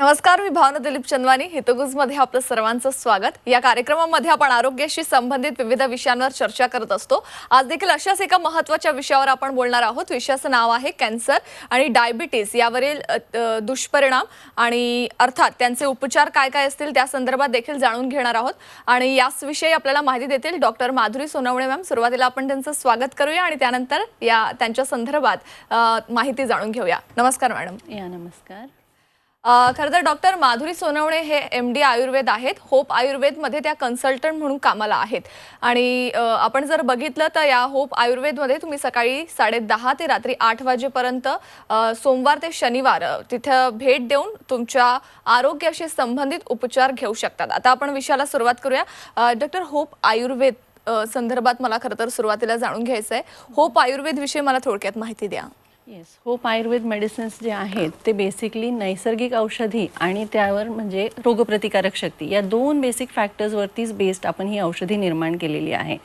नमस्कार, मी भावना दिलीप चंदवानी. हितगुजमध्ये आपलं सर्वांचं स्वागत. या कार्यक्रमामध्ये आपण आरोग्याशी संबंधित विविध विषयांवर चर्चा करत असतो. आज देखील अशाच एका महत्त्वाच्या विषयावर आपण बोलणार आहोत. विषयाचं नाव आहे कॅन्सर आणि डायबिटीज यावरील दुष्परिणाम आणि अर्थात त्यांचे उपचार काय काय असतील त्या संदर्भात देखील जाणून घेणार आहोत. आणि याच विषयी आपल्याला माहिती देतील डॉक्टर माधुरी सोनवणे मॅम. सुरुवातीला आपण त्यांचं स्वागत करूया आणि त्यानंतर त्यांच्या संदर्भात माहिती जाणून घेऊया. नमस्कार मॅडम. नमस्कार. खरं तर डॉक्टर माधुरी सोनवणे हे MD आयुर्वेद आहेत. होप आयुर्वेदमध्ये त्या कन्सल्टंट म्हणून कामाला आहेत. आणि आपण जर बघितलं तर या होप आयुर्वेदमध्ये तुम्ही सकाळी 10:30 ते रात्री 8 वाजेपर्यंत सोमवार ते शनिवार तिथं भेट देऊन तुमच्या आरोग्याशी संबंधित उपचार घेऊ शकतात. आता आपण विषयाला सुरुवात करूया. डॉक्टर होप आयुर्वेद संदर्भात मला खरं तर सुरुवातीला जाणून घ्यायचं आहे. होप आयुर्वेद विषयी मला थोडक्यात माहिती द्या. होप आयुर्वेद मेडिसिन्स जे आहेत ते बेसिकली नैसर्गिक औषधी आणि त्यावर म्हणजे रोगप्रतिकारक शक्ती या दोन बेसिक फॅक्टर्सवरतीच बेस्ड आपण ही औषधी निर्माण केलेली आहे.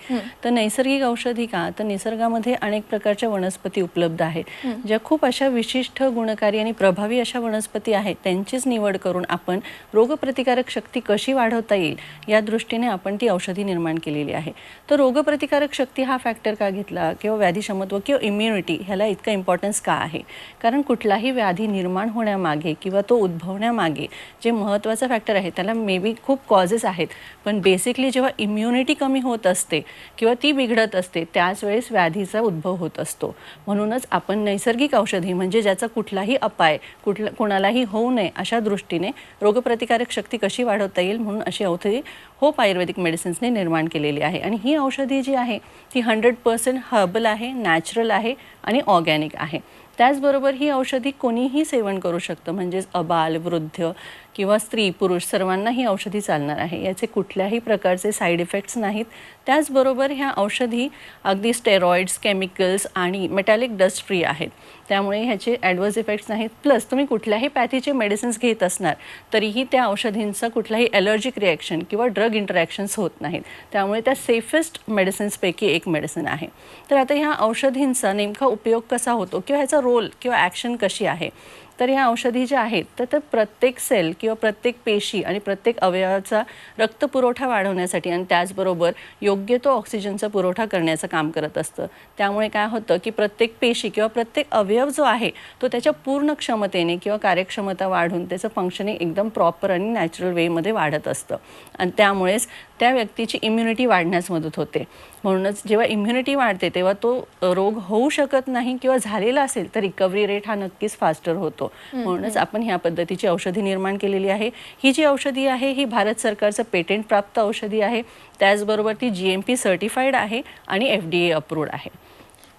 तर नैसर्गिक औषधी का तर निसर्गामध्ये अनेक प्रकारच्या वनस्पती उपलब्ध आहेत ज्या खूप अशा विशिष्ट गुणकारी आणि प्रभावी अशा वनस्पती आहेत. त्यांचीच निवड करून आपण रोगप्रतिकारक शक्ती कशी वाढवता येईल या दृष्टीने आपण ती औषधी निर्माण केलेली आहे. तर रोगप्रतिकारक शक्ती हा फॅक्टर का घेतला किंवा व्याधीक्षमत्व किंवा इम्युनिटी ह्याला इतकं इम्पॉर्टन्स का आहे? कारण कुठलाही व्याधी निर्माण होण्यामागे किंवा तो उद्भवण्यामागे जे महत्त्वाचं फॅक्टर आहे त्याला मे बी खूप कॉजेस आहेत, पण बेसिकली जेव्हा इम्युनिटी कमी होत असते किंवा ती बिघडत असते त्याच वेळेस व्याधीचा उद्भव होत असतो. म्हणूनच आपण नैसर्गिक औषधी म्हणजे ज्याचा कुठलाही अपाय कोणालाही होऊ नये अशा दृष्टीने रोगप्रतिकारक शक्ती कशी वाढवता येईल म्हणून अशी औषधी होप आयुर्वेदिक मेडिसिन्सने निर्माण केलेली आहे. आणि ही औषधी जी आहे ती 100% हर्बल आहे, नॅचरल आहे आणि ऑर्गॅनिक आहे. त्याचबरोबर ही औषधी कोणीही सेवन करू शकतं, म्हणजेच अबाल, वृद्ध किंवा स्त्री पुरुष सर्वांना ही औषधी चालणार आहे. याचे कुठल्याही प्रकारचे साईड इफेक्ट्स नाहीत. त्याचबरोबर ह्या औषधी अगदी स्टेरॉइड्स, केमिकल्स आणि मेटॅलिक डस्ट फ्री आहेत, त्यामुळे ह्याचे ॲडवर्स इफेक्ट्स नाहीत. प्लस तुम्ही कुठल्याही पॅथीचे मेडिसिन्स घेत असणार तरीही त्या औषधींचा कुठलाही ॲलर्जिक रिॲक्शन किंवा ड्रग इंटरॅक्शन्स होत नाहीत. त्यामुळे त्या सेफेस्ट मेडिसिन्सपैकी एक मेडिसिन आहे. तर आता ह्या औषधींचा नेमका उपयोग कसा होतो किंवा ह्याचा रोल किंवा ॲक्शन कशी आहे? तर ह्या औषधी ज्या आहेत तर प्रत्येक सेल किंवा प्रत्येक पेशी आणि प्रत्येक अवयवाचा रक्तपुरवठा वाढवण्यासाठी आणि त्याचबरोबर योग्य तो ऑक्सिजनचा पुरवठा करण्याचं काम करत असतं. त्यामुळे काय होतं की प्रत्येक पेशी किंवा प्रत्येक अवयव जो आहे तो त्याच्या पूर्ण क्षमतेने किंवा कार्यक्षमता वाढून त्याचं फंक्शनिंग एकदम प्रॉपर आणि नॅचरल वेमध्ये वाढत असतं आणि त्यामुळेच त्या व्यक्तीची इम्युनिटी वाढण्यास मदत होते. म्हणूनच जेव्हा इम्युनिटी वाढते तेव्हा तो रोग होऊ शकत नाही किंवा झालेला असेल तर रिकव्हरी रेट हा नक्कीच फास्टर होतो. म्हणूनच आपण ह्या पद्धतीची औषधी निर्माण केलेली आहे. ही जी औषधी आहे ही भारत सरकारचं पेटंट प्राप्त औषधी आहे. त्याचबरोबर ती GMP सर्टिफाईड आहे आणि FDA अप्रूव्ड आहे.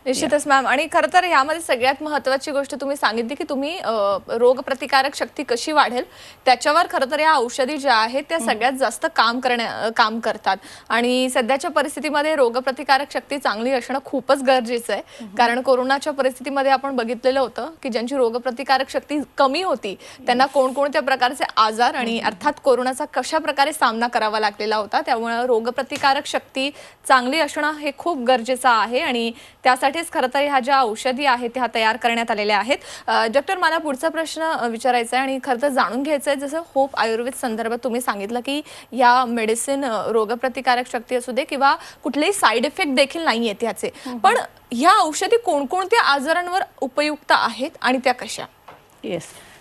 निश्चितच मॅम. आणि खरं तर ह्यामध्ये सगळ्यात महत्त्वाची गोष्ट तुम्ही सांगितली की तुम्ही रोगप्रतिकारक शक्ती कशी वाढेल त्याच्यावर खरं तर या औषधी ज्या आहेत त्या सगळ्यात जास्त काम करतात. आणि सध्याच्या परिस्थितीमध्ये रोगप्रतिकारक शक्ती चांगली असणं खूपच गरजेचं आहे. कारण कोरोनाच्या परिस्थितीमध्ये आपण बघितलेलं होतं की ज्यांची रोगप्रतिकारक शक्ती कमी होती त्यांना कोणकोणत्या प्रकारचे आजार आणि अर्थात कोरोनाचा कशा प्रकारे सामना करावा लागलेला होता. त्यामुळे रोगप्रतिकारक शक्ती चांगली असणं हे खूप गरजेचं आहे आणि त्यासाठीच खरं तर ह्या ज्या औषधी आहेत त्या तयार करण्यात आलेल्या आहेत. डॉक्टर, मला पुढचा प्रश्न विचारायचा आहे आणि खरं तर जाणून घ्यायचं आहे. जसं होप आयुर्वेद संदर्भात तुम्ही सांगितलं की या मेडिसिन रोगप्रतिकारक शक्ती असू दे किंवा कुठलेही साईड इफेक्ट देखील नाही आहेत याचे, पण ह्या औषधी कोणकोणत्या आजारांवर उपयुक्त आहेत आणि त्या कशा?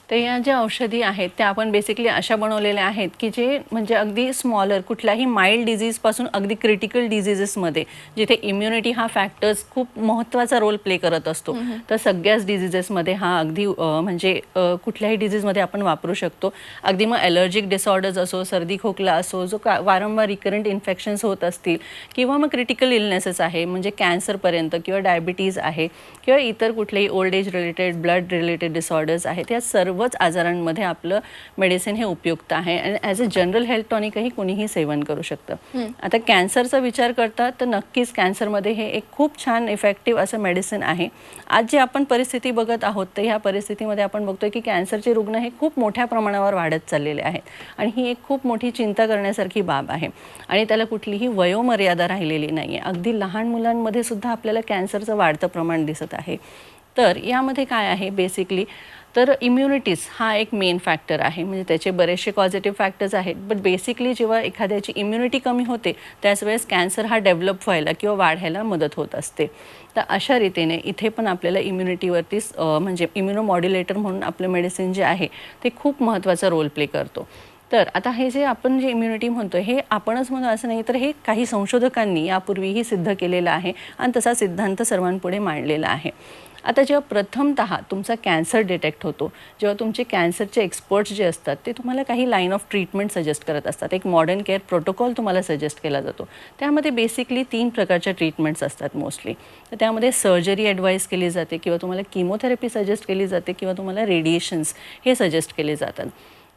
तर या ज्या औषधी आहेत त्या आपण बेसिकली अशा बनवलेल्या आहेत की जे म्हणजे अगदी स्मॉलर कुठल्याही माइल्ड डिझीजपासून अगदी क्रिटिकल डिझिजेसमध्ये जिथे इम्युनिटी हा फॅक्टर्स खूप महत्त्वाचा रोल प्ले करत असतो तर सगळ्याच डिझिजेसमध्ये हा अगदी म्हणजे कुठल्याही डिझीजमध्ये आपण वापरू शकतो. अगदी मग ॲलर्जिक डिसऑर्डर्स असो, सर्दी खोकला असो, जो वारंवार रिकरंट इन्फेक्शन्स होत असतील किंवा मग क्रिटिकल इलनेसेस आहे म्हणजे कॅन्सरपर्यंत किंवा डायबिटीज आहे किंवा इतर कुठलेही old age related, blood related disorders आहेत, या सर्वच आजारांमध्ये आपलं मेडिसिन हे उपयुक्त आहे आणि ॲज अ जनरल हेल्थ टॉनिकही कोणीही सेवन करू शकतं. आता कॅन्सरचा विचार करता तर नक्कीच कॅन्सरमध्ये हे एक खूप छान इफेक्टिव्ह असं मेडिसिन आहे. आज जी आपण परिस्थिती बघत आहोत तर ह्या परिस्थितीमध्ये आपण बघतोय की कॅन्सरचे रुग्ण हे खूप मोठ्या प्रमाणावर वाढत चाललेले आहेत आणि ही एक खूप मोठी चिंता करण्यासारखी बाब आहे आणि त्याला कुठलीही वयोमर्यादा राहिलेली नाही आहे. अगदी लहान मुलांमध्ये सुद्धा आपल्याला कॅन्सरचं वाढतं प्रमाण दिसत आहे. तर यामध्ये काय आहे बेसिकली, तर इम्युनिटीज हा एक मेन फॅक्टर आहे. म्हणजे त्याचे बरेचसे पॉझिटिव्ह फॅक्टर्स आहेत, बट बेसिकली जेव्हा एखाद्याची इम्युनिटी कमी होते त्याच वेळेस कॅन्सर हा डेव्हलप व्हायला किंवा वाढायला मदत होत असते. तर अशा रीतीने इथे पण आपल्याला इम्युनिटीवरतीच म्हणजे इम्युनोमॉड्युलेटर म्हणून आपलं मेडिसिन जे आहे ते खूप महत्त्वाचा रोल प्ले करतो. तर आता हे जे आपण जे इम्युनिटी म्हणतो हे आपणच म्हणतो असं नाही, तर हे काही संशोधकांनी यापूर्वीही सिद्ध केलेलं आहे आणि तसा सिद्धांत सर्वांपुढे मांडलेला आहे. आता जेव्हा प्रथमतः तुमचा कॅन्सर डिटेक्ट होतो, जेव्हा तुमचे कॅन्सरचे एक्सपर्ट्स जे असतात ते तुम्हाला काही लाईन ऑफ ट्रीटमेंट सजेस्ट करत असतात. एक मॉडर्न केअर प्रोटोकॉल तुम्हाला सजेस्ट केला जातो. त्यामध्ये बेसिकली 3 प्रकारच्या ट्रीटमेंट्स असतात मोस्टली. तर त्यामध्ये सर्जरी ॲडवाईस केली जाते किंवा तुम्हाला किमोथेरपी सजेस्ट केली जाते किंवा तुम्हाला रेडिएशन्स हे सजेस्ट केले जातात.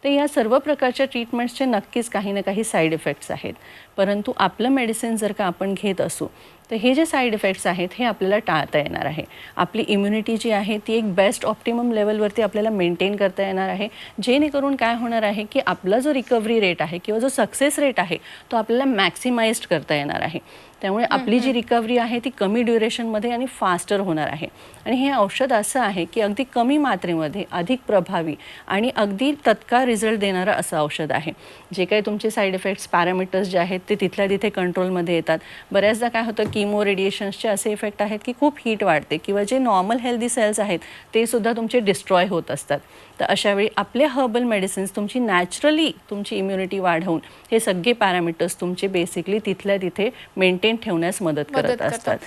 तर या सर्व प्रकारच्या ट्रीटमेंट्सचे नक्कीच काही ना काही साईड इफेक्ट्स आहेत. परंतु आपलं मेडिसिन जर का आपण घेत असू तर हे जे साईड इफेक्ट्स आहेत हे आपल्याला टाळता येणार आहे. आपली इम्युनिटी जी आहे ती एक बेस्ट ऑप्टिमम लेवलवरती आपल्याला मेंटेन करता येणार आहे, जेणेकरून काय होणार आहे की आपला जो रिकव्हरी रेट आहे किंवा जो सक्सेस रेट आहे तो आपल्याला मॅक्सिमाइज्ड करता येणार आहे. त्यामुळे आपली जी रिकव्हरी आहे ती कमी ड्युरेशनमध्ये आणि फास्टर होणार आहे. आणि हे औषध असं आहे की अगदी कमी मात्रेमध्ये अधिक प्रभावी आणि अगदी तत्काळ रिझल्ट देणारं असं औषध आहे. जे काही तुमचे साईड इफेक्ट्स पॅरामीटर्स जे आहेत ते तिथल्या तिथे कंट्रोलमध्ये येतात. बऱ्याचदा काय होतं किमो रेडिएशन्सचे असे इफेक्ट आहेत की खूप हीट वाढते किंवा जे नॉर्मल हेल्दी सेल्स आहेत ते सुद्धा तुमचे डिस्ट्रॉय होत असतात. तर अशावेळी आपले हर्बल मेडिसिन्स तुमची नॅचरली तुमची इम्युनिटी वाढवून हे सगळे पॅरामीटर्स तुमचे बेसिकली तिथल्या तिथे मेंटेन ठेवण्यास मदत करत असतात.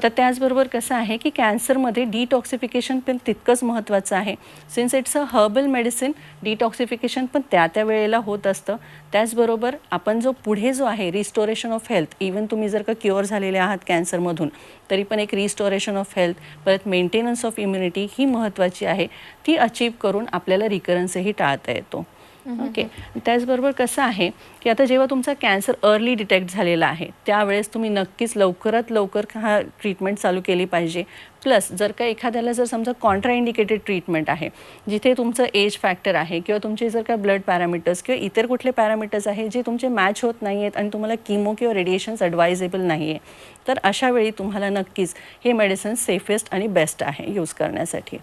तर त्याचबरोबर कसं आहे की कॅन्सरमध्ये डिटॉक्सिफिकेशन पण तितकंच महत्त्वाचं आहे. Since it's a herbal medicine, detoxification पण त्या वेळेला होत असतं. त्याचबरोबर आपण जो पुढे जो आहे रिस्टोरेशन ऑफ हेल्थ, इवन तुम्ही जर का क्युअर झालेले आहात कॅन्सरमधून तरी पण एक रिस्टोरेशन ऑफ हेल्थ परत मेंटेनन्स ऑफ इम्युनिटी ही महत्त्वाची आहे. ती अचीव्ह करून आपल्याला रिकरन्सही टाळता येतो. ओके. त्याचबरोबर कसं आहे की आता जेव्हा तुमचा कॅन्सर अर्ली डिटेक्ट झालेला आहे त्यावेळेस तुम्ही नक्कीच लवकरात लवकर हा ट्रीटमेंट चालू केली पाहिजे. प्लस जर का एखाद्याला जर समजा कॉन्ट्राइंडिकेटेड ट्रीटमेंट आहे, जिथे तुमचं एज फॅक्टर आहे किंवा तुमचे जर का ब्लड पॅरामीटर्स किंवा इतर कुठले पॅरामीटर्स आहे जे तुमचे मॅच होत नाही आहेत आणि तुम्हाला किमो किंवा रेडिएशन्स ॲडवायजेबल नाही आहे, तर अशा वेळी तुम्हाला नक्कीच हे मेडिसिन सेफेस्ट आणि बेस्ट आहे यूज करण्यासाठी.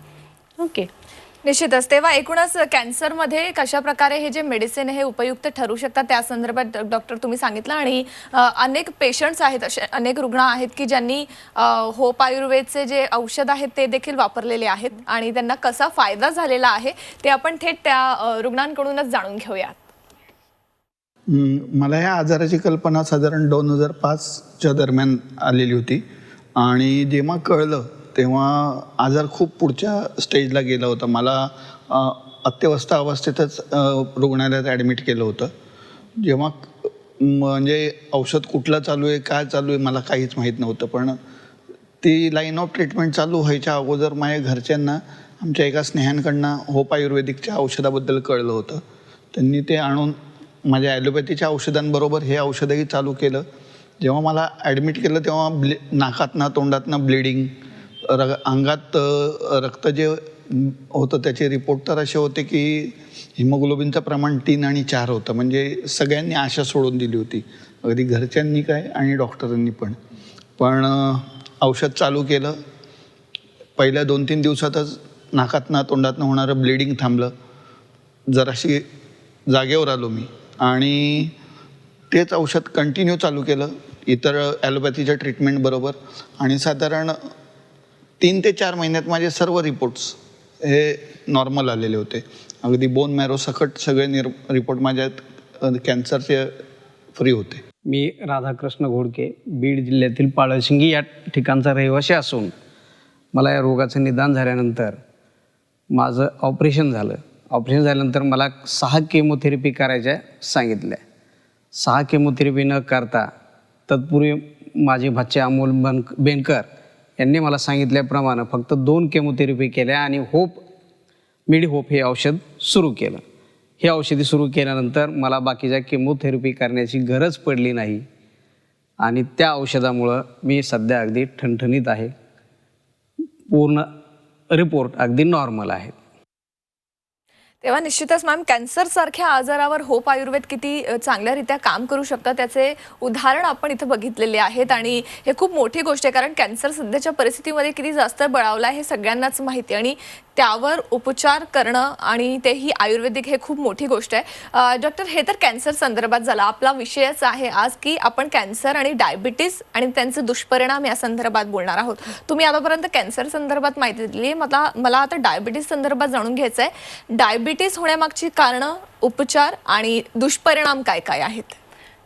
ओके. निश्चितच. तेव्हा एकूणच कॅन्सरमध्ये कशा प्रकारे हे जे मेडिसिन हे उपयुक्त ठरू शकतात त्या संदर्भात डॉक्टर तुम्ही सांगितलं. आणि अनेक पेशंट्स आहेत, असे अनेक रुग्ण आहेत की ज्यांनी होप आयुर्वेदचे जे औषध आहेत ते देखील वापरलेले आहेत आणि त्यांना कसा फायदा झालेला आहे ते आपण थेट त्या रुग्णांकडूनच जाणून घेऊयात. मला ह्या आजाराची कल्पना साधारण 2005च्या दरम्यान आलेली होती आणि जेव्हा कळलं तेव्हा आजार खूप पुढच्या स्टेजला गेला होता. मला अत्यवस्था अवस्थेतच रुग्णालयात ॲडमिट केलं होतं. जेव्हा म्हणजे औषध कुठलं चालू आहे काय चालू आहे मला काहीच माहीत नव्हतं. पण ती लाईन ऑफ ट्रीटमेंट चालू व्हायच्या अगोदर माझ्या घरच्यांना आमच्या एका स्नेहांकडनं होप आयुर्वेदिकच्या औषधाबद्दल कळलं होतं. त्यांनी ते आणून माझ्या ॲलोपॅथीच्या औषधांबरोबर हे औषधही चालू केलं. जेव्हा मला ॲडमिट केलं तेव्हा नाकातनं तोंडातनं ब्लिडिंग, अंगात रक्त जे होतं त्याचे रिपोर्ट तर असे होते की हिमोग्लोबिनचं प्रमाण 3 आणि 4 होतं. म्हणजे सगळ्यांनी आशा सोडून दिली होती, अगदी घरच्यांनी काय आणि डॉक्टरांनी पण. पण औषध चालू केलं. पहिल्या 2-3 दिवसातच नाकातनं तोंडातनं होणारं ब्लिडिंग थांबलं. जराशी जागेवर आलो मी आणि तेच औषध कंटिन्यू चालू केलं इतर ॲलोपॅथीच्या ट्रीटमेंटबरोबर. आणि साधारण 3 ते 4 महिन्यात माझे सर्व रिपोर्ट्स हे नॉर्मल आलेले होते. अगदी बोन मॅरो सकट सगळे रिपोर्ट माझ्यात कॅन्सरचे फ्री होते. मी राधाकृष्ण घोडके, बीड जिल्ह्यातील पाळशिंगी या ठिकाणचा रहिवासी असून मला या रोगाचं निदान झाल्यानंतर माझं ऑपरेशन झालं. ऑपरेशन झाल्यानंतर मला 6 केमोथेरपी करायच्या सांगितल्या. 6 केमोथेरपी न करता तत्पूर्वी माझे भाचे अमोल बेनकर यांनी मला सांगितल्याप्रमाणे फक्त 2 केमोथेरपी केल्या आणि मेडिहोप हे औषध सुरू केलं. हे औषधी सुरू केल्यानंतर मला बाकीच्या केमोथेरपी करण्याची गरज पडली नाही आणि त्या औषधामुळं मी सध्या अगदी ठणठणीत आहे. पूर्ण रिपोर्ट अगदी नॉर्मल आहेत. तेव्हा निश्चितच मॅम कॅन्सर सारख्या आजारावर होप आयुर्वेद किती चांगल्यारीत्या काम करू शकतं त्याचे उदाहरण आपण इथं बघितलेले आहेत आणि हे खूप मोठी गोष्ट आहे कारण कॅन्सर सध्याच्या परिस्थितीमध्ये किती जास्त बळावला आहे हे सगळ्यांनाच माहिती आणि त्यावर उपचार करणं आणि तेही आयुर्वेदिक हे खूप मोठी गोष्ट आहे. डॉक्टर हे तर कॅन्सर संदर्भात झाला आपला विषयच आहे आज की आपण कॅन्सर आणि डायबिटीस आणि त्यांचे दुष्परिणाम या संदर्भात बोलणार आहोत. तुम्ही आतापर्यंत कॅन्सर संदर्भात माहिती दिली मला आता डायबिटीस संदर्भात जाणून घ्यायचं आहे. डायबिटीस होण्यामागची कारणं उपचार आणि दुष्परिणाम काय काय आहेत?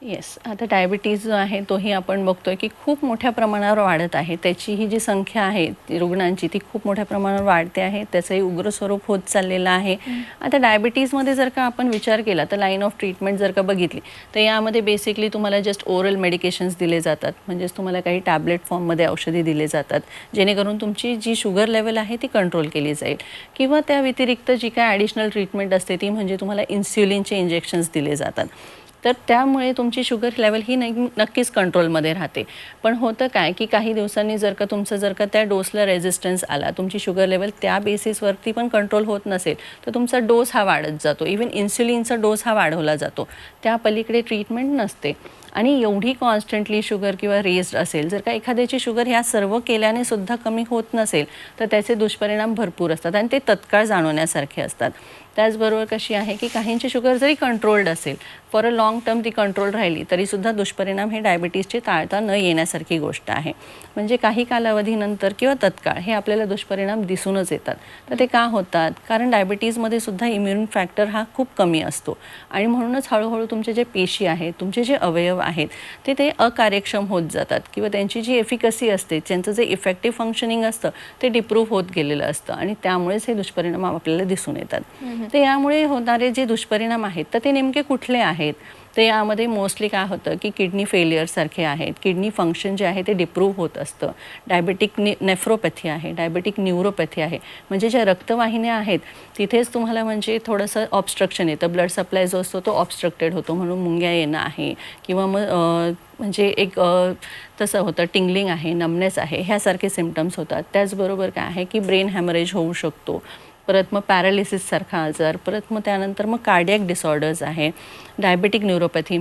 येस, आता डायबिटीज जो आहे तोही आपण बघतोय की खूप मोठ्या प्रमाणावर वाढत आहे. त्याची ही जी संख्या आहे रुग्णांची ती खूप मोठ्या प्रमाणावर वाढते आहे. त्याचंही उग्र स्वरूप होत चाललेलं आहे. आता डायबिटीजमध्ये जर का आपण विचार केला तर लाईन ऑफ ट्रीटमेंट जर का बघितली तर यामध्ये बेसिकली तुम्हाला जस्ट ओरल मेडिकेशन्स दिले जातात. म्हणजेच तुम्हाला काही टॅबलेट फॉर्ममध्ये औषधी दिले जातात जेणेकरून तुमची जी शुगर लेवल आहे ती कंट्रोल केली जाईल. किंवा त्या व्यतिरिक्त जी काय ॲडिशनल ट्रीटमेंट असते ती म्हणजे तुम्हाला इन्स्युलिनचे इंजेक्शन्स दिले जातात. तर त्यामुळे तुमची शुगर लेवल ही नक्कीच कंट्रोलमध्ये राहते. पण होतं काय की काही दिवसांनी जर का त्या डोसला रेझिस्टन्स आला, तुमची शुगर लेवल त्या बेसिसवरती पण कंट्रोल होत नसेल तर तुमचा डोस हा वाढत जातो. इवन इन्स्युलिनचा डोस हा वाढवला जातो. त्या पलीकडे ट्रीटमेंट नसते. आणि एवढी कॉन्स्टंटली शुगर किंवा रेस्ड असेल, जर का एखाद्याची शुगर ह्या सर्व केल्याने सुद्धा कमी होत नसेल तर त्याचे दुष्परिणाम भरपूर असतात आणि ते तत्काळ जाणवण्यासारखे असतात. त्याचबरोबर कशी आहे की काहींची शुगर जरी कंट्रोल्ड असेल, फॉर अ लाँग टर्म ती कंट्रोल राहिली तरीसुद्धा दुष्परिणाम हे डायबिटीसचे टाळता न येण्यासारखी गोष्ट आहे. म्हणजे काही कालावधीनंतर किंवा तत्काळ हे आपल्याला दुष्परिणाम दिसूनच येतात. तर ते का होतात? कारण डायबिटीजमध्ये सुद्धा इम्युन फॅक्टर हा खूप कमी असतो आणि म्हणूनच हळूहळू तुमचे जे पेशी आहेत, तुमचे जे अवयव आहेत ते अकार्यक्षम होत जातात किंवा त्यांची जी एफिकसी असते, त्यांचं जे इफेक्टिव्ह फंक्शनिंग असतं ते डिप्रूव्ह होत गेलेलं असतं आणि त्यामुळेच हे दुष्परिणाम आपल्याला दिसून येतात. तर यामुळे होणारे जे दुष्परिणाम आहेत तर ते नेमके कुठले आहेत? तर यामध्ये मोस्टली काय होतं की किडनी फेलियरसारखे आहेत, किडनी फंक्शन जे आहे ते डिप्रूव्ह होत असतं. डायबेटिक नेफ्रोपॅथी आहे, डायबेटिक न्यूरोपॅथी आहे. म्हणजे ज्या रक्तवाहिन्या आहेत तिथेच तुम्हाला म्हणजे थोडंसं ऑब्स्ट्रक्शन येतं. ब्लड सप्लाय जो असतो तो ऑब्स्ट्रक्टेड होतो म्हणून मुंग्या येणं आहे किंवा मग म्हणजे एक तसं होतं टिंगलिंग आहे, नमनेस आहे, ह्यासारखे सिम्पटम्स होतात. त्याचबरोबर काय आहे की ब्रेन हॅमरेज होऊ शकतो. परत मग पॅरालिसिससारखा आजार, परत मग त्यानंतर मग कार्डियक डिसऑर्डर्स आहे, डायबेटिक न्यूरोपॅथी,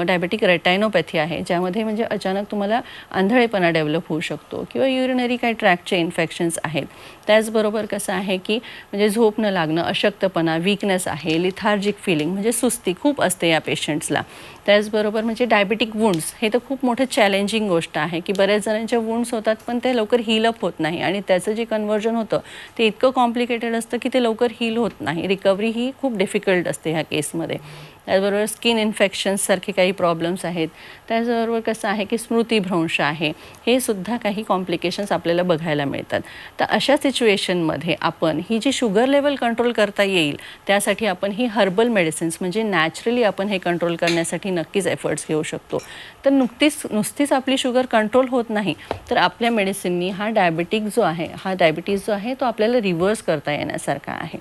डायबेटिक रेटायनोपॅथी आहे ज्यामध्ये म्हणजे अचानक तुम्हाला आंधळेपणा डेव्हलप होऊ शकतो किंवा युरिनरी काही ट्रॅकचे इन्फेक्शन्स आहेत. त्याचबरोबर कसं आहे की म्हणजे झोप न लागणं, अशक्तपणा, वीकनेस आहे, लिथार्जिक फिलिंग म्हणजे सुस्ती खूप असते या पेशंट्सला. त्याचबरोबर म्हणजे डायबेटिक वुंड्स हे तर खूप मोठं चॅलेंजिंग गोष्ट आहे की बऱ्याच जणांच्या वुंड्स होतात पण ते लवकर हील अप होत नाही आणि त्याचं जे कन्व्हर्जन होतं ते इतकं कॉम्प्लिकेटेड असतं की ते लवकर हील होत नाही. रिकव्हरी ही खूप डिफिकल्ट असते ह्या केसमध्ये. त्याचबरोबर स्किन इन्फेक्शन्ससारखे काही प्रॉब्लेम्स आहेत. त्याचबरोबर कसं आहे की स्मृतिभ्रंश आहे, हे सुद्धा काही कॉम्प्लिकेशन्स आपल्याला बघायला मिळतात. तर अशा सिच्युएशनमध्ये आपण ही जी शुगर लेवल कंट्रोल करता येईल त्यासाठी आपण ही हर्बल मेडिसिन्स म्हणजे नॅचरली आपण हे कंट्रोल करण्यासाठी नक्कीच एफर्ट्स घेऊ शकतो. तर नुसतीच आपली शुगर कंट्रोल होत नाही तर आपल्या मेडिसिननी हा डायबिटीज जो आहे तो आपल्याला रिव्हर्स करता येण्यासारखा आहे.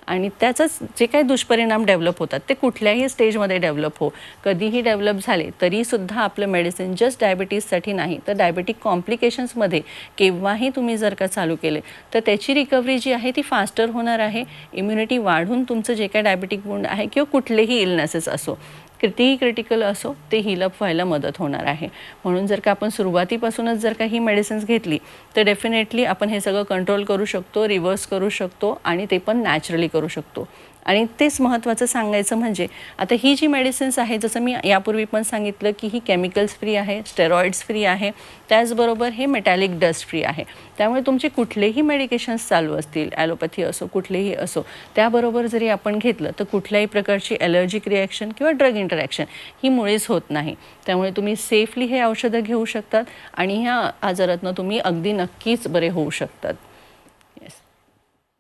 आणि त्याचंच जे काही दुष्परिणाम डेव्हलप होतात ते कुठल्याही स्टेजमध्ये डेव्हलप कधीही डेव्हलप झाले तरीसुद्धा आपलं मेडिसिन जस्ट डायबिटीजसाठी नाही तर डायबेटिक कॉम्प्लिकेशन्समध्ये केव्हाही तुम्ही जर का चालू केले तर त्याची रिकव्हरी जी आहे ती फास्टर होणार आहे. इम्युनिटी वाढून तुमचं जे काही डायबेटिक वुंड आहे किंवा कुठलेही इलनेसेस असो, कितीही क्रिटिकल असो, ते हीलअप व्हायला मदत होणार आहे. म्हणून जर का आपण सुरुवातीपासूनच जर का ही मेडिसिन्स घेतली तर डेफिनेटली आपण हे सगळं कंट्रोल करू शकतो, रिव्हर्स करू शकतो आणि ते पण नॅचरली करू शकतो. आणि तेच महत्त्वाचं सांगायचं म्हणजे आता ही जी मेडिसिन्स आहे जसं मी यापूर्वी पण सांगितलं की ही केमिकल्स फ्री आहे, स्टेरॉइड्स फ्री आहे, त्याचबरोबर हे मेटॅलिक डस्ट फ्री आहे. त्यामुळे तुमचे कुठलेही मेडिकेशन्स चालू असतील, ॲलोपॅथी असो कुठलेही असो, त्याबरोबर जरी आपण घेतलं तर कुठल्याही प्रकारची ॲलर्जिक रिॲक्शन किंवा ड्रग इंटरॅक्शन ही मुळीच होत नाही. त्यामुळे तुम्ही सेफली हे औषधं घेऊ शकतात आणि ह्या आजारातनं तुम्ही अगदी नक्कीच बरे होऊ शकतात.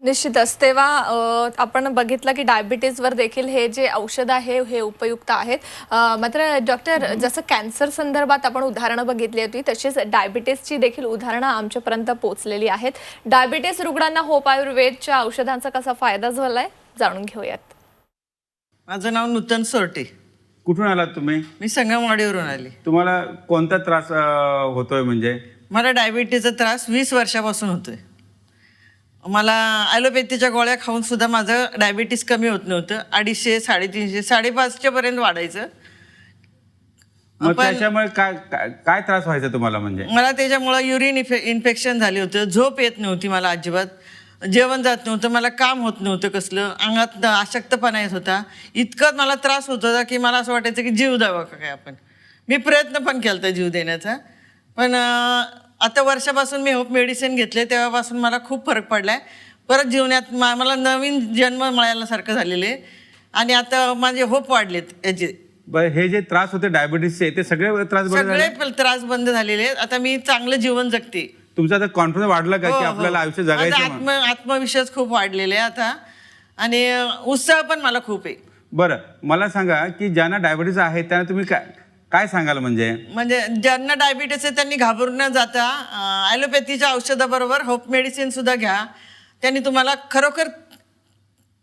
निश्चितच. तेव्हा आपण बघितलं की डायबिटीजवर देखील हे जे औषध आहे हे उपयुक्त आहेत. मात्र डॉक्टर जसं कॅन्सर संदर्भात आपण उदाहरणं बघितली होती तशीच डायबिटीसची देखील उदाहरणं आमच्यापर्यंत पोहोचलेली आहेत. डायबिटीस रुग्णांना होप आयुर्वेदच्या औषधांचा कसा फायदा झालाय जाणून घेऊयात. माझं नाव नूतन सोरटे. कुठून आलात तुम्ही? मी संगमवाडीवरून आली. तुम्हाला कोणता त्रास होतोय? म्हणजे मला डायबिटीजचा त्रास 20 वर्षापासून होतोय मला ॲलोपॅथीच्या गोळ्या खाऊन सुद्धा माझं डायबिटीस कमी होत नव्हतं. 250, 350, 550 पर्यंत वाढायचं. मग पण- त्याच्यामुळे काय काय काय त्रास व्हायचा तुम्हाला म्हणजे? मला त्याच्यामुळं युरिन इन्फेक्शन झाले होतं. झोप येत नव्हती मला अजिबात. जेवण जात नव्हतं. मला काम होत नव्हतं कसलं. अंगात अशक्तपणा येत होता. इतकं मला त्रास होत होता की मला असं वाटायचं की जीव द्यावा का काय आपण. मी प्रयत्न पण केला होता जीव देण्याचा. पण आता वर्षापासून मी होप मेडिसिन घेतले तेव्हापासून मला खूप फरक पडला आहे. परत जीवनात मला नवीन जन्म मिळाल्यासारखं झालेलं आहे. आणि आता माझे होप वाढलेत याचे. बरं, हे जे त्रास होते डायबिटीसचे ते सगळे त्रास बरे झाले? सगळे त्रास बंद झालेले आहेत. आता मी चांगलं जीवन जगते. तुमचा आता कॉन्फिडन्स वाढला का हो, की हो. आपल्याला आयुष्य माझा जगायचं म्हणून? आत्मविश्वास खूप वाढलेला आहे आता. आणि उत्साह पण मला खूप आहे. बरं, मला सांगा की ज्यांना डायबिटीस आहे त्यांना तुम्ही काय सांगाल म्हणजे? म्हणजे ज्यांना डायबिटीस आहे त्यांनी घाबरून न जाता ॲलोपॅथीच्या औषधाबरोबर होप मेडिसिन सुद्धा घ्या. त्यांनी तुम्हाला खरोखर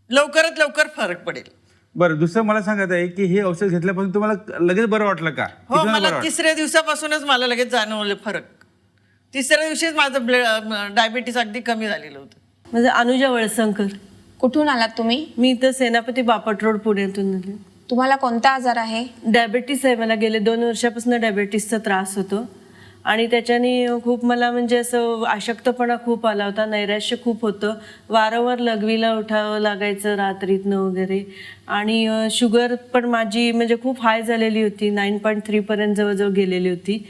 लवकरात लवकर फरक पडेल. बरं, दुसरं मला सांगत आहे की हे औषध घेतल्यापासून तुम्हाला लगेच बरं वाटलं का? हो, किती वेळा मला बरं वाटलं? 3ऱ्या दिवसापासूनच मला लगेच जाणवलं फरक. 3ऱ्या दिवशीच माझं डायबिटीस अगदी कमी झालेलं होतं. म्हणजे अनुजा वळसंकर. कुठून आलात तुम्ही? मी इथं सेनापती बापट रोड पुण्यातून आले. तुम्हाला कोणता आजार आहे? डायबिटीस आहे मला. गेले 2 वर्षापासून डायबिटीसचा त्रास होतो आणि त्याच्याने खूप मला म्हणजे असं अशक्तपणा खूप आला होता. नैराश्य खूप होतं. वारंवार लघवीला उठावं लागायचं रात्रीतनं वगैरे. आणि शुगर पण माझी म्हणजे खूप हाय झालेली होती. 9.3 पर्यंत जवळजवळ गेलेली होती.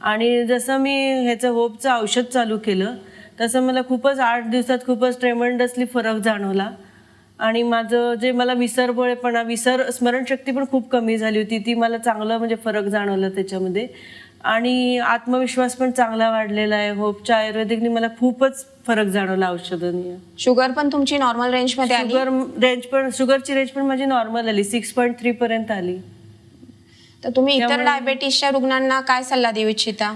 आणि जसं मी ह्याचं होपचं औषध चालू केलं तसं मला खूपच 8 दिवसात खूपच ट्रेमंडसली फरक जाणवला. आणि माझं जे मला विसरबोळेपणा स्मरणशक्ती पण खूप कमी झाली होती. ती मला चांगलं म्हणजे फरक जाणवला त्याच्यामध्ये. आणि आत्मविश्वास पण चांगला वाढलेला आहे. होपच्या आयुर्वेदिकने मला खूपच फरक जाणवला औषधांनी. शुगर पण तुमची नॉर्मल रेंजमध्ये आली? शुगरची रेंज पण माझी नॉर्मल आली. 6.3 पर्यंत आली. तर तुम्ही इतर डायबेटीसच्या रुग्णांना काय सल्ला देऊ इच्छिता?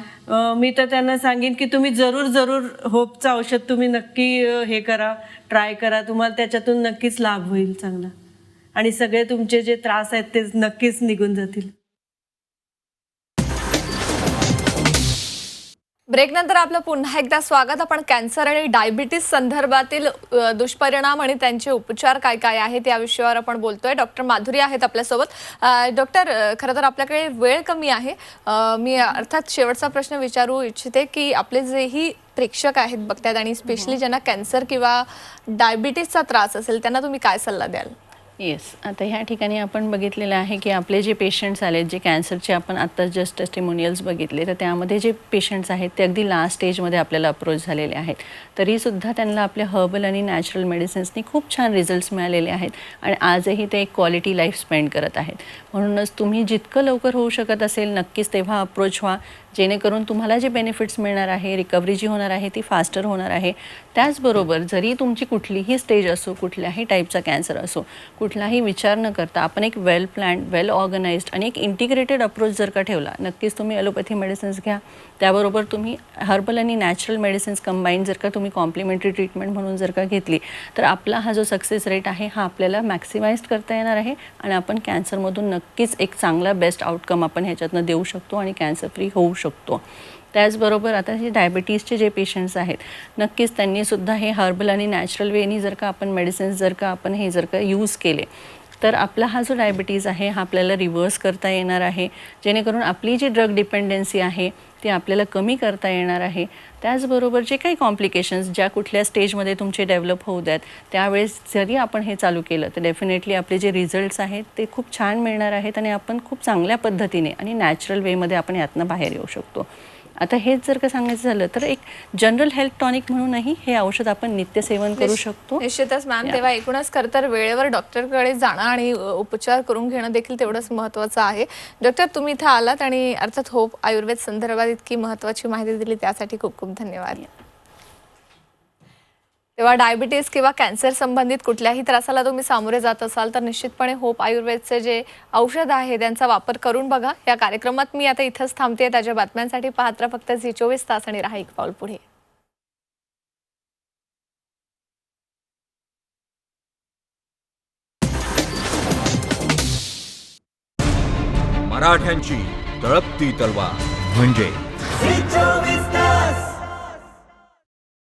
मी तर त्यांना सांगेन की तुम्ही जरूर होपचं औषध तुम्ही नक्की हे करा, ट्राय करा. तुम्हाला त्याच्यातून नक्कीच लाभ होईल चांगला. आणि सगळे तुमचे जे त्रास आहेत ते नक्कीच निघून जातील. ब्रेक नंतर आपलं पुन्हा एकदा स्वागत. आपण कॅन्सर आणि डायबिटीस संदर्भातील दुष्परिणाम आणि त्यांचे उपचार काय काय आहेत या विषयावर आपण बोलतोय. डॉक्टर माधुरी आहेत आपल्यासोबत. डॉक्टर, खरं तर आपल्याकडे वेळ कमी आहे. मी अर्थात शेवटचा प्रश्न विचारू इच्छिते की आपले जेही प्रेक्षक आहेत बघतात आणि स्पेशली ज्यांना कॅन्सर किंवा डायबिटीसचा त्रास असेल त्यांना तुम्ही काय सल्ला द्याल? येस, आता ह्या ठिकाणी आपण बघितलेलं आहे की आपले जे पेशंट्स आलेत, जे कॅन्सरचे आपण आत्ताच जस्ट टेस्टिमोनियल्स बघितले, तर त्यामध्ये जे पेशंट्स आहेत ते अगदी लास्ट स्टेजमध्ये आपल्याला अप्रोच झालेले आहेत. तरीसुद्धा त्यांना आपल्या हर्बल आणि नॅचरल मेडिसिन्सनी खूप छान रिझल्ट्स मिळालेले आहेत आणि आजही ते एक क्वालिटी लाईफ स्पेंड करत आहेत. म्हणूनच तुम्ही जितकं लवकर होऊ शकत असेल नक्कीच तेव्हा अप्रोच व्हा, जेणेकरून तुम्हाला जे बेनिफिट्स मिळणार आहे, रिकव्हरी जी होणार आहे ती फास्टर होणार आहे. त्याचबरोबर जरी तुमची कुठलीही स्टेज असो, कुठल्याही टाईपचा कॅन्सर असो, कुठलाही विचार न करता आपण एक वेल प्लॅन्ड, वेल ऑर्गनाइज्ड आणि एक इंटिग्रेटेड अप्रोच जर का ठेवला, नक्कीच तुम्ही ॲलोपॅथी मेडिसिन्स घ्या, त्याबरोबर तुम्ही हर्बल आणि नॅचरल मेडिसिन्स कंबाईन जर का तुम्ही कॉम्प्लिमेंटरी ट्रीटमेंट म्हणून जर का घेतली तर आपला हा जो सक्सेस रेट आहे हा आपल्याला मॅक्सिमाइज करता येणार आहे आणि आपण कॅन्सरमधून नक्कीच एक चांगला बेस्ट आउटकम आपण ह्याच्यातनं देऊ शकतो आणि कॅन्सर फ्री होऊ शकतो. त्याचबरोबर आता हे डायबिटीसचे जे पेशंट्स आहेत नक्कीच त्यांनीसुद्धा हे हर्बल आणि नॅचरल वेनी जर का आपण मेडिसिन्स जर का आपण हे जर का यूज केले तर आपला हा जो डायबिटीज आहे हा आपल्याला रिव्हर्स करता येणार आहे, जेणेकरून आपली जी ड्रग डिपेंडन्सी आहे ती आपल्याला कमी करता येणार आहे. त्याचबरोबर जे काही कॉम्प्लिकेशन्स ज्या कुठल्या स्टेजमध्ये तुमचे डेव्हलप होऊ द्यात त्यावेळेस जरी आपण हे चालू केलं तर डेफिनेटली आपले जे रिझल्ट्स आहेत ते खूप छान मिळणार आहेत आणि आपण खूप चांगल्या पद्धतीने आणि नॅचरल वेमध्ये आपण यातनं बाहेर येऊ शकतो. आता हेच जर का सांगायचं झालं तर एक जनरल हेल्थ टॉनिक म्हणूनही हे औषध आपण नित्यसेवन करू शकतो. निश्चितच मॅम. तेव्हा एकूणच खरं तर वेळेवर डॉक्टरकडे जाणं आणि उपचार करून घेणं देखील तेवढंच महत्त्वाचं आहे. डॉक्टर, तुम्ही इथं आलात आणि अर्थात होप आयुर्वेद संदर्भात इतकी महत्त्वाची माहिती दिली त्यासाठी खूप खूप धन्यवाद. तेव्हा डायबिटीस किंवा कॅन्सर संबंधित कुठल्याही त्रासाला तुम्ही सामोरे जात असाल तर निश्चितपणे होप आयुर्वेदचे जे औषध आहे त्यांचा वापर करून बघा. या कार्यक्रमात मी आता इथंच थांबते. त्याच्या बातम्यांसाठी पाहत राहा फक्त झी 24 तास आणि राहा एक पाऊल पुढे. मराठ्यांची तळपती तलवार म्हणजे